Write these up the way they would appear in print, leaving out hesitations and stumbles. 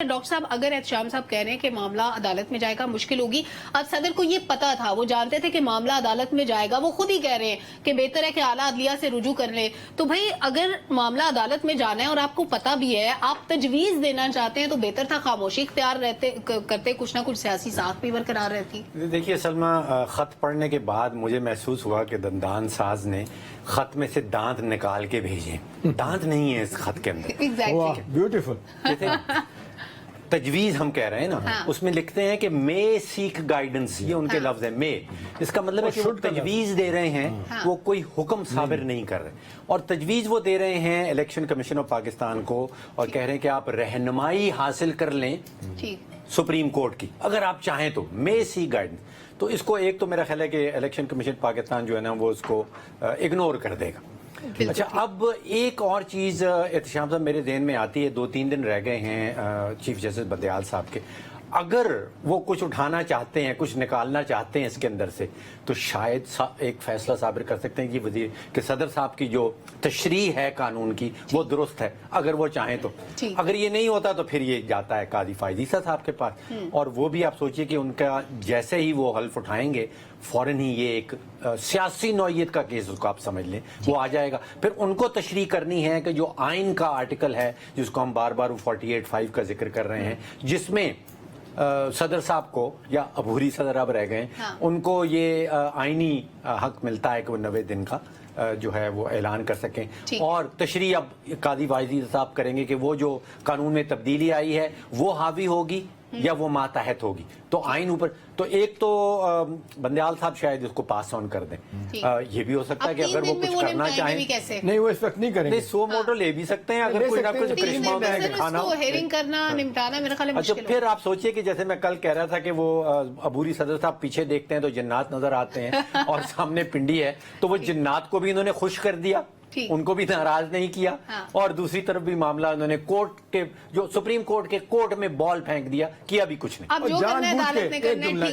Doctor साहब, अगर एहतशाम साहब कह रहे हैं कि मामला अदालत में जाएगा, मुश्किल होगी। अब सदर को ये पता था, वो जानते थे कि मामला अदालत में जाएगा, वो खुद ही कह रहे हैं कि बेहतर है कि आला अदलिया से रुजू कर लें। तो भाई अगर मामला अदालत में जाना है और आपको पता भी है, आप तजवीज देना चाहते हैं, तो बेहतर था खामोशी इख्तियार करते, कुछ ना कुछ सियासी साख भी बरकरार रहती। देखिए सलमा, खत पढ़ने के बाद मुझे महसूस हुआ कि दंदान साज ने खत में से दांत निकाल के भेजे। दांत नहीं है इस खत के अंदर। Exactly, beautiful. तजवीज हम कह रहे हैं ना, हाँ। उसमें लिखते हैं कि मे सीक गाइडेंस, ये उनके लफ्ज है मे। इसका मतलब है कि वो तजवीज दे रहे हैं, हाँ। वो कोई हुक्म साबिर नहीं कर रहे। और तजवीज वो दे रहे हैं इलेक्शन कमीशन ऑफ पाकिस्तान को, और कह रहे हैं कि आप रहनुमाई हासिल कर लें सुप्रीम कोर्ट की, अगर आप चाहें तो मे सी गाइडेंस। तो इसको एक तो मेरा ख्याल है कि इलेक्शन कमीशन पाकिस्तान जो है ना, वो उसको इग्नोर कर देगा। अच्छा, अब एक और चीज़ एहतशाम साहब मेरे ज़हन में आती है, 2-3 दिन रह गए हैं चीफ जस्टिस बंदियाल साहब के। अगर वो कुछ उठाना चाहते हैं, कुछ निकालना चाहते हैं इसके अंदर से, तो शायद एक फैसला साबिर कर सकते हैं कि वजीर कि सदर साहब की जो तशरीह है कानून की, वो दुरुस्त है, अगर वो चाहें तो। अगर ये नहीं होता तो फिर ये जाता है काजी फायद ईसा साहब के पास, और वो भी आप सोचिए कि उनका जैसे ही वो हल्फ उठाएंगे, फौरन ही ये एक सियासी नौयत का केस, उसको आप समझ लें, वो आ जाएगा। फिर उनको तशरीह करनी है कि जो आइन का आर्टिकल है, जिसको हम बार बार 48(5) का जिक्र कर रहे हैं, जिसमें सदर साहब को, या अबूरी सदर अब रह गए, हाँ। उनको ये आईनी हक मिलता है कि वो 90 दिन का जो है वो ऐलान कर सकें। और तशरीह अब काजी वाजिद साहब करेंगे कि वो जो कानून में तब्दीली आई है वो हावी होगी या वो मातहत होगी। तो आइन ऊपर तो एक तो बंदियाल साहब शायद इसको पास ऑन कर दें। ये भी हो सकता है कि अगर वो कुछ करना चाहें, नहीं वो इस वक्त नहीं करेंगे, सो मोटो ले भी सकते हैं अगर कोई ना कुछ करिश्मा दिखाना हो, हेयरिंग करना, निपटाना मेरे ख्याल में मुश्किल है। फिर आप सोचिए कि जैसे मैं कल कह रहा था कि वो अबूरी सदर साहब पीछे देखते हैं तो जन्नात नजर आते हैं और सामने पिंडी है, तो वो जन्नात को भी इन्होंने खुश कर दिया, उनको भी नाराज नहीं किया। हाँ। और दूसरी तरफ भी मामला उन्होंने कोर्ट के, जो सुप्रीम कोर्ट के कोर्ट में बॉल फेंक दिया, किया भी कुछ नहीं। अब जो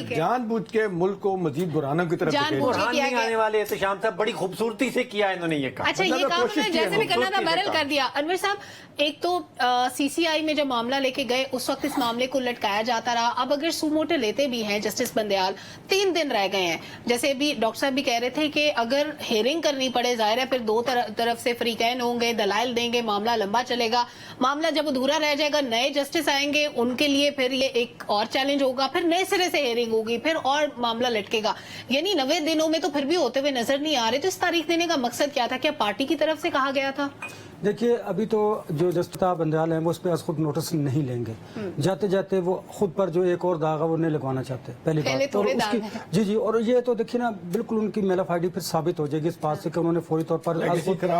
जानबूझ के मुल्क को मजीद बुरानों की तरफ नहीं आने वाले एहतशाम साहब, बड़ी खूबसूरती से किया इन्होंने ये काम। अच्छा, ये काम जैसे भी करना था बहरहाल कर दिया। अनवर साहब, एक तो सीसीआई में जब मामला लेके गए उस वक्त इस मामले को लटकाया जाता रहा। अब अगर सुमोटो लेते भी हैं जस्टिस बंदियाल, 3 दिन रह गए हैं, जैसे भी डॉक्टर साहब भी कह रहे थे कि अगर हेयरिंग करनी पड़े, जाहिर है फिर दो तरफ से फरीकैन होंगे, दलाइल देंगे, मामला लंबा चलेगा। मामला जब अधूरा रह जाएगा, नए जस्टिस आएंगे, उनके लिए फिर ये एक और चैलेंज होगा, फिर नए सिरे से हेयरिंग होगी, फिर और मामला लटकेगा। यानी 90 दिनों में तो फिर भी होते हुए नजर नहीं आ रहे। तो इस तारीख देने का मकसद क्या था? क्या पार्टी की तरफ से कहा गया था? देखिए, अभी तो जो जस्टिस बंदियाल हैं वो उस पर आज खुद नोटिस नहीं लेंगे। जाते जाते वो खुद पर जो एक और दाग है वो नहीं लगवाना चाहते, पहली बात। और उसकी जी, और ये तो देखिए ना, बिल्कुल उनकी मेलाफाइडी फिर साबित हो जाएगी इस बात से कि उन्होंने फौरी तौर पर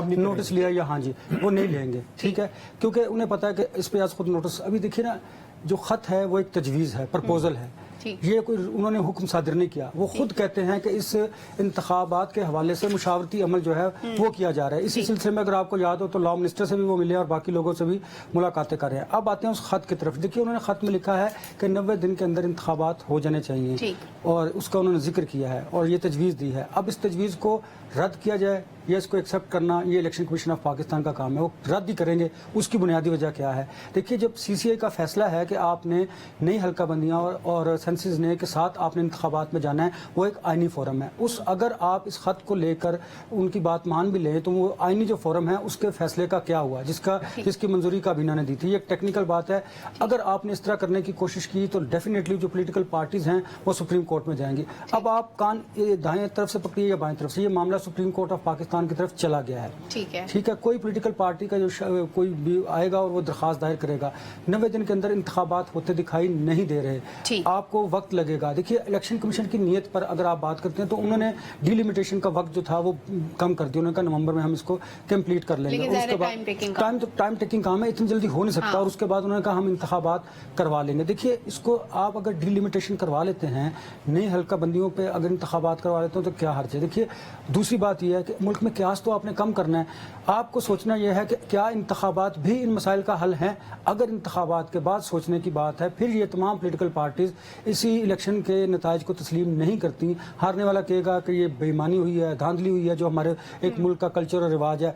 नोटिस लिया या हाँ जी, वो नहीं लेंगे। ठीक है, क्योंकि उन्हें पता है कि इस पर आज खुद नोटिस, अभी देखिए ना, जो खत है वो एक तजवीज़ है, प्रपोजल है, ये कोई उन्होंने हुक्म सादिर नहीं किया। वो खुद कहते हैं कि इस इंतखाबात के हवाले से मुशावरती अमल जो है वो किया जा रहा है। इसी सिलसिले में अगर आपको याद हो तो लॉ मिनिस्टर से भी वो मिले और बाकी लोगों से भी मुलाकातें कर रहे हैं। अब आते हैं उस खत की तरफ। देखिए, उन्होंने खत में लिखा है कि 90 दिन के अंदर इंतखाबात हो जाने चाहिए, और उसका उन्होंने जिक्र किया है और ये तजवीज़ दी है। अब इस तजवीज़ को रद्द किया जाए या इसको एक्सेप्ट करना, ये इलेक्शन कमीशन ऑफ पाकिस्तान का काम है। वो रद्द ही करेंगे, उसकी बुनियादी वजह क्या है? देखिए, जब सीसीआई का फैसला है कि आपने नई हल्का बंदियाँ और सेंसिस ने के साथ आपने इंतखाबात में जाना है, वो एक आइनी फोरम है। उस अगर आप इस खत को लेकर उनकी बात मान भी लें तो वो आइनी जो फोरम है उसके फैसले का क्या हुआ, जिसकी मंजूरी का बीना ने दी थी। ये एक टेक्निकल बात है। अगर आपने इस तरह करने की कोशिश की तो डेफिनेटली जो पोलिटिकल पार्टीज हैं वो सुप्रीम कोर्ट में जाएंगी। अब आप कान दाएं तरफ से पकड़िए या बाएं तरफ से, ये मामला सुप्रीम कोर्ट ऑफ पाकिस्तान की तरफ चला गया है। ठीक है, कोई पॉलिटिकल पार्टी का जो कोई भी आएगा और वो दरखास्त दायर करेगा, 90 दिन के अंदर इंतखाबात होते दिखाई नहीं दे रहे, आपको वक्त लगेगा। देखिए, इलेक्शन कमीशन की नीयत पर अगर आप बात करते हैं तो उन्होंने डिलिमिटेशन का वक्त जो था वो कम कर दिया। उन्होंने कहा नवंबर में हम इसको कंप्लीट कर लेंगे। उसके बाद टाइम टेकिंग काम है, इतनी जल्दी हो नहीं सकता। और उसके बाद उन्होंने कहा हम इंतखाबात करवा लेंगे। देखिए, इसको आप अगर डिलिमिटेशन करवा लेते हैं, नई हल्का बंदियों पर अगर इंतखाबात करवा लेते हैं तो क्या हर्ज है? देखिए, दूसरी बात यह है कि मुल्क में क्यास तो आपने कम करना है। आपको सोचना यह है कि क्या इंतखाबात भी इन मसाइल का हल है? अगर इंतखाबात के बाद सोचने की बात है, फिर ये तमाम पॉलिटिकल पार्टीज इसी इलेक्शन के नताइज को तस्लीम नहीं करती। हारने वाला कहेगा कि ये बेईमानी हुई है, धांधली हुई है, जो हमारे एक मुल्क का कल्चर और रिवाज है।